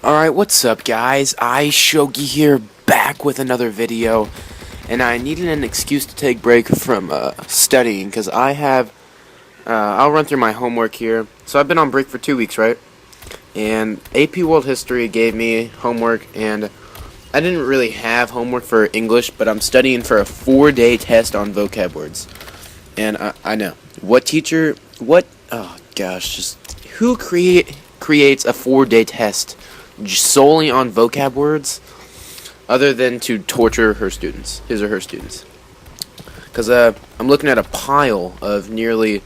Alright, what's up guys? Shogi here, back with another video, and I needed an excuse to take break from studying, because I'll run through my homework here. So I've been on break for 2 weeks, right? And AP World History gave me homework, and I didn't really have homework for English, but I'm studying for a 4-day test on vocab words. And I know, oh gosh, who creates a 4-day test solely on vocab words, other than to torture his or her students? Because I'm looking at a pile of nearly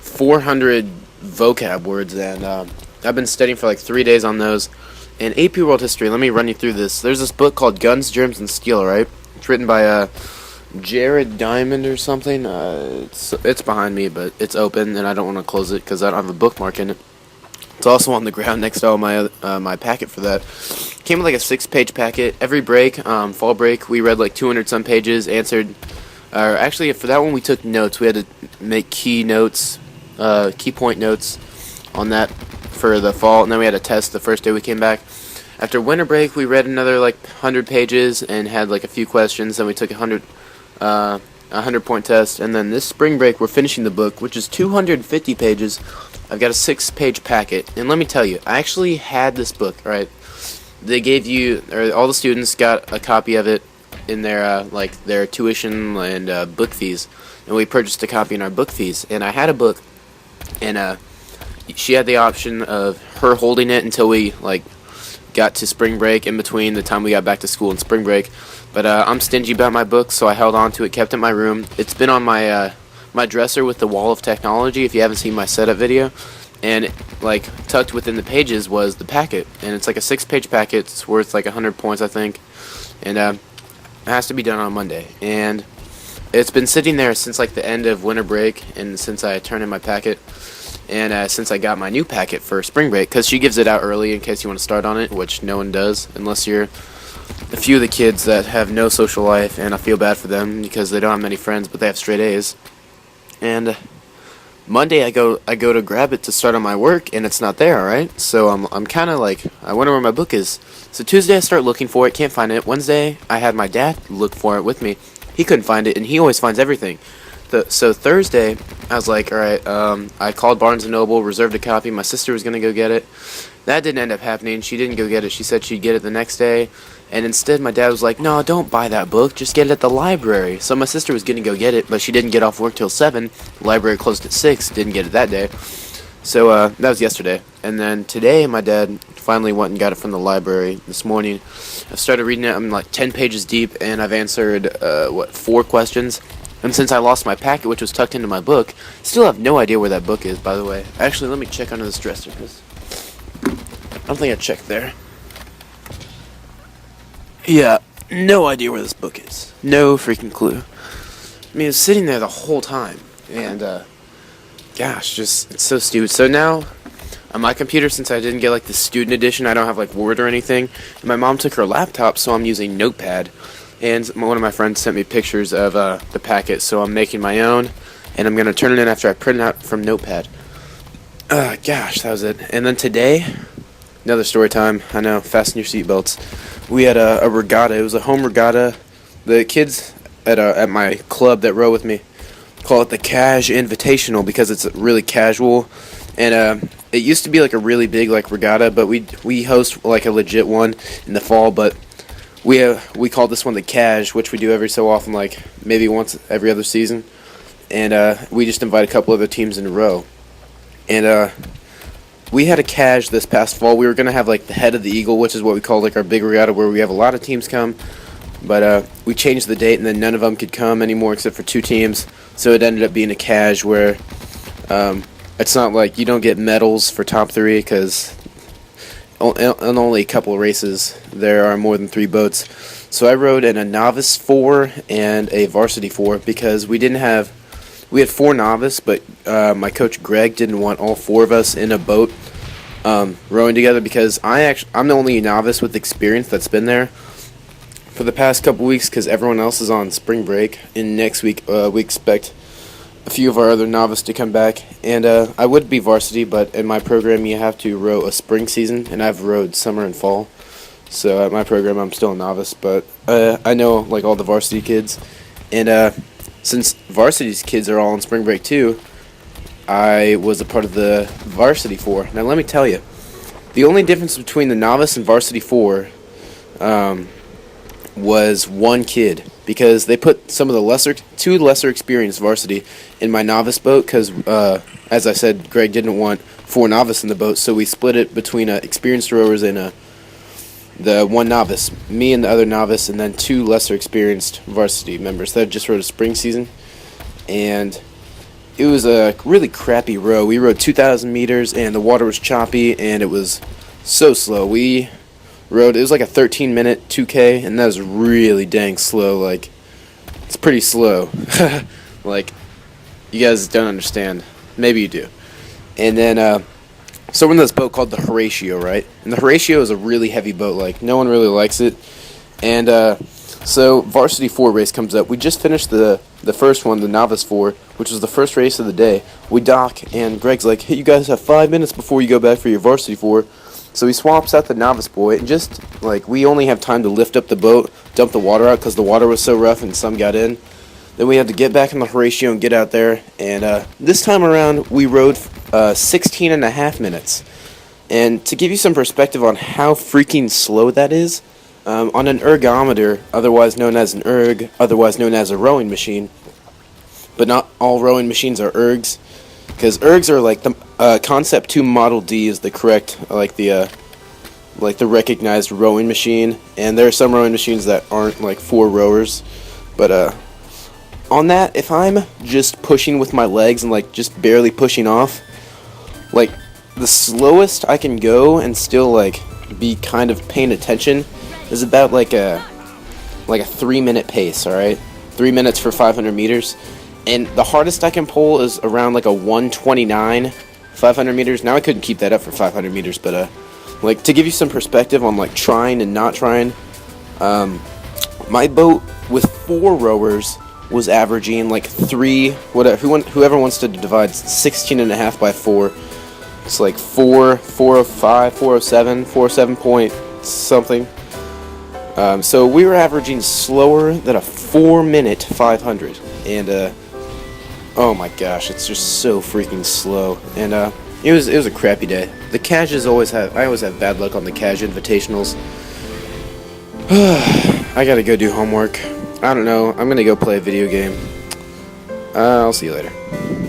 400 vocab words, and I've been studying for like 3 days on those. And AP World History, let me run you through this. There's this book called Guns, Germs, and Steel, right? It's written by Jared Diamond or something. It's behind me, but it's open, and I don't want to close it because I don't have a bookmark in it. It's also on the ground next to all my my packet for that. Came with like a 6-page packet. Every break, fall break, we read like 200 some pages, answered, actually for that one we took notes. We had to make key point notes on that for the fall, and then we had a test the first day we came back. After winter break, we read another like 100 pages and had like a few questions, then we took a 100-point test, and then this spring break we're finishing the book, which is 250 pages. I've got a 6-page packet, and let me tell you, I actually had this book, right? They gave you, or all the students got a copy of it in their like their tuition and book fees, and we purchased a copy in our book fees. And I had a book, and she had the option of her holding it until we like got to spring break, in between the time we got back to school and spring break. But I'm stingy about my books, so I held on to it, kept it in my room. It's been on my my dresser with the wall of technology, if you haven't seen my setup video. And like tucked within the pages was the packet, and it's like a 6-page packet. It's worth like 100 points, I think, and it has to be done on Monday. And it's been sitting there since like the end of winter break, and since I turned in my packet, and since I got my new packet for spring break, because she gives it out early in case you want to start on it, which no one does unless you're a few of the kids that have no social life, and I feel bad for them because they don't have many friends, but they have straight A's. And Monday I go to grab it to start on my work, and it's not there, right? So I'm kind of like, I wonder where my book is. So Tuesday I start looking for it, can't find it. Wednesday I had my dad look for it with me. He couldn't find it, and he always finds everything. So Thursday I was like, alright, I called Barnes & Noble, reserved a copy. My sister was going to go get it. That didn't end up happening. She didn't go get it. She said she'd get it the next day. And instead, my dad was like, no, don't buy that book. Just get it at the library. So my sister was going to go get it, but she didn't get off work till 7. The library closed at 6. Didn't get it that day. So that was yesterday. And then today, my dad finally went and got it from the library this morning. I've started reading it. I'm like 10 pages deep, and I've answered, 4 questions. And since I lost my packet, which was tucked into my book, still have no idea where that book is, by the way. Actually, let me check under this dresser, because I don't think I checked there. Yeah, no idea where this book is. No freaking clue. I mean, it was sitting there the whole time. And, gosh, it's so stupid. So now, on my computer, since I didn't get, like, the student edition, I don't have, like, Word or anything. And my mom took her laptop, so I'm using Notepad. And one of my friends sent me pictures of the packet, so I'm making my own. And I'm going to turn it in after I print it out from Notepad. Gosh, that was it. And then today, another story time. I know, fasten your seatbelts. We had a regatta. It was a home regatta. The kids at my club that row with me call it the Cash Invitational because it's really casual. And it used to be like a really big like regatta, but we host like a legit one in the fall. But we call this one the Cash, which we do every so often, like maybe once every other season. And we just invite a couple other teams in a row. And we had a cash this past fall. We were going to have like the Head of the Eagle, which is what we call like our big regatta where we have a lot of teams come. But we changed the date, and then none of them could come anymore except for 2 teams. So it ended up being a cash where it's not like you don't get medals for top 3 because on only a couple of races there are more than 3 boats. So I rode in a novice 4 and a varsity 4 because we had 4 novice, but my coach Greg didn't want all 4 of us in a boat rowing together because I'm the only novice with experience that's been there for the past couple weeks because everyone else is on spring break. And next week we expect a few of our other novice to come back, and I would be varsity, but in my program you have to row a spring season, and I've rowed summer and fall. So at my program I'm still a novice, but I know like all the varsity kids, and since varsity's kids are all on spring break too, I was a part of the varsity 4. Now let me tell you, the only difference between the novice and varsity 4 was one kid, because they put some of the two lesser experienced varsity in my novice boat, because as I said, Greg didn't want 4 novice in the boat, so we split it between experienced rowers and the one novice, me and the other novice, and then 2 lesser experienced varsity members that just rowed a spring season. And it was a really crappy row. We rowed 2,000 meters, and the water was choppy, and it was so slow. We rowed, it was like a 13-minute 2K, and that was really dang slow. Like, it's pretty slow. Like, you guys don't understand. Maybe you do. And then, so we're in this boat called the Horatio, right? And the Horatio is a really heavy boat. Like, no one really likes it. And so varsity 4 race comes up. We just finished the first one, the novice 4, which was the first race of the day. We dock, and Greg's like, hey, you guys have 5 minutes before you go back for your varsity 4. So he swaps out the novice boy, and just, like, we only have time to lift up the boat, dump the water out, because the water was so rough and some got in. Then we had to get back in the Horatio and get out there, and this time around we rowed 16 and a half minutes. And to give you some perspective on how freaking slow that is, on an ergometer, otherwise known as an erg, otherwise known as a rowing machine, but not all rowing machines are ergs, because ergs are like the Concept 2 Model D is the correct, like the recognized rowing machine, and there are some rowing machines that aren't like for rowers, but on that, if I'm just pushing with my legs and like just barely pushing off, like the slowest I can go and still like be kind of paying attention is about like a 3-minute pace. All right, 3 minutes for 500 meters, and the hardest I can pull is around like a 1:29 500 meters. Now I couldn't keep that up for 500 meters, but like to give you some perspective on like trying and not trying, my boat with 4 rowers was averaging like 3, whoever wants to divide 16 and a half by 4, it's like 405, 407, 407 point something. So we were averaging slower than a 4-minute 500, and oh my gosh, it's just so freaking slow. And it was a crappy day. The Cages I always have bad luck on the Cash invitationals. I gotta go do homework. I don't know. I'm gonna go play a video game. I'll see you later.